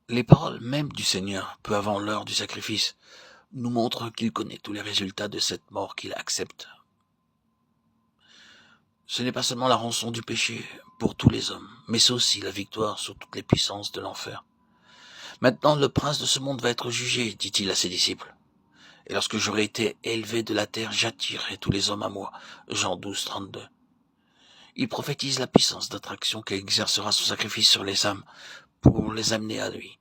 Les paroles même du Seigneur, peu avant l'heure du sacrifice, nous montrent qu'il connaît tous les résultats de cette mort qu'il accepte. Ce n'est pas seulement la rançon du péché pour tous les hommes, mais c'est aussi la victoire sur toutes les puissances de l'enfer. Maintenant, le prince de ce monde va être jugé, dit-il à ses disciples. Et lorsque j'aurai été élevé de la terre, j'attirerai tous les hommes à moi. Jean 12, 32. Il prophétise la puissance d'attraction qu'exercera son sacrifice sur les âmes pour les amener à lui,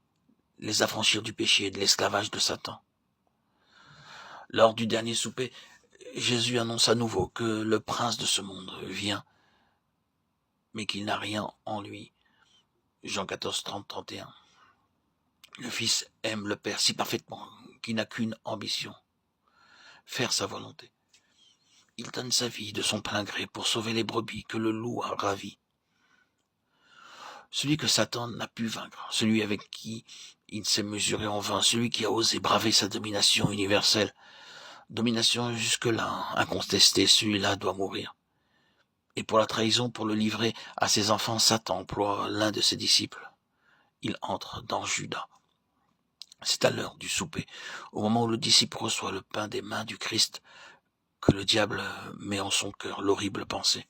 les affranchir du péché et de l'esclavage de Satan. Lors du dernier souper, Jésus annonce à nouveau que le prince de ce monde vient, mais qu'il n'a rien en lui. Jean 14, 30, 31. Le Fils aime le Père si parfaitement qu'il n'a qu'une ambition, faire sa volonté. Il donne sa vie de son plein gré pour sauver les brebis que le loup a ravies. Celui que Satan n'a pu vaincre, celui avec qui il s'est mesuré en vain, celui qui a osé braver sa domination universelle, domination jusque-là incontestée, celui-là doit mourir. Et pour la trahison, pour le livrer à ses enfants, Satan emploie l'un de ses disciples. Il entre dans Judas. C'est à l'heure du souper, au moment où le disciple reçoit le pain des mains du Christ, que le diable met en son cœur l'horrible pensée.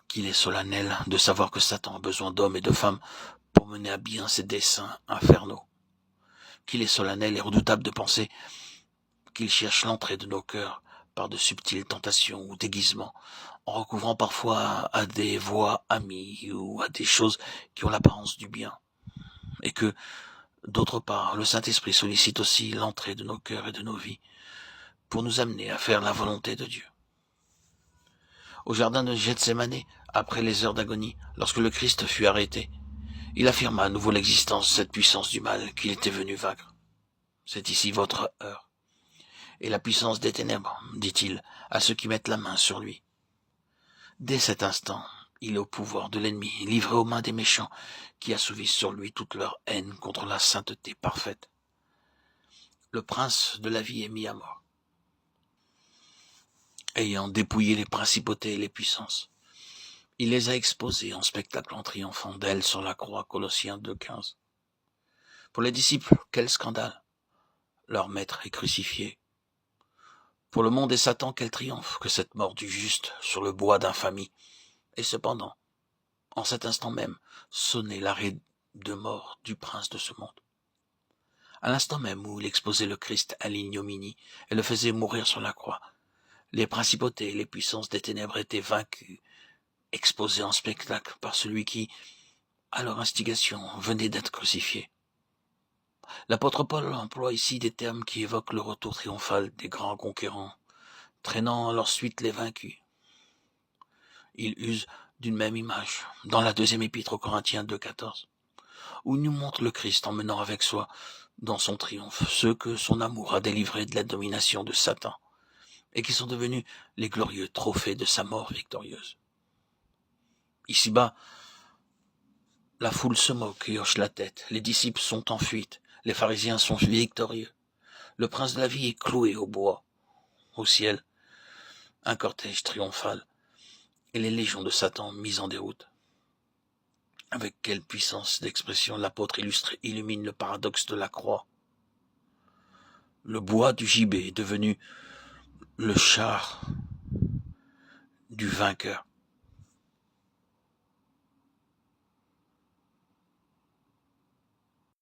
Qu'il est solennel de savoir que Satan a besoin d'hommes et de femmes pour mener à bien ses desseins infernaux. Qu'il est solennel et redoutable de penser qu'il cherche l'entrée de nos cœurs par de subtiles tentations ou déguisements, en recouvrant parfois à des voix amies ou à des choses qui ont l'apparence du bien. Et que, d'autre part, le Saint-Esprit sollicite aussi l'entrée de nos cœurs et de nos vies pour nous amener à faire la volonté de Dieu. Au jardin de Gethsémani, après les heures d'agonie, lorsque le Christ fut arrêté, il affirma à nouveau l'existence de cette puissance du mal qu'il était venu vaincre. C'est ici votre heure. Et la puissance des ténèbres, dit-il, à ceux qui mettent la main sur lui. Dès cet instant, il est au pouvoir de l'ennemi, livré aux mains des méchants, qui assouvissent sur lui toute leur haine contre la sainteté parfaite. Le prince de la vie est mis à mort, ayant dépouillé les principautés et les puissances. Il les a exposés en spectacle en triomphant d'elles sur la croix, Colossiens 2,15. Pour les disciples, quel scandale! Leur maître est crucifié. Pour le monde et Satan, quel triomphe que cette mort du juste sur le bois d'infamie. Et cependant, en cet instant même, sonnait l'arrêt de mort du prince de ce monde. À l'instant même où il exposait le Christ à l'ignominie et le faisait mourir sur la croix, les principautés et les puissances des ténèbres étaient vaincues, exposées en spectacle par celui qui, à leur instigation, venait d'être crucifié. L'apôtre Paul emploie ici des termes qui évoquent le retour triomphal des grands conquérants, traînant à leur suite les vaincus. Il use d'une même image dans la deuxième épître aux Corinthiens 2,14, où il nous montre le Christ emmenant avec soi dans son triomphe ceux que son amour a délivrés de la domination de Satan et qui sont devenus les glorieux trophées de sa mort victorieuse. Ici-bas, la foule se moque et hoche la tête, les disciples sont en fuite, les pharisiens sont victorieux. Le prince de la vie est cloué au bois. Au ciel, un cortège triomphal et les légions de Satan mises en déroute. Avec quelle puissance d'expression l'apôtre illumine le paradoxe de la croix. Le bois du gibet est devenu le char du vainqueur.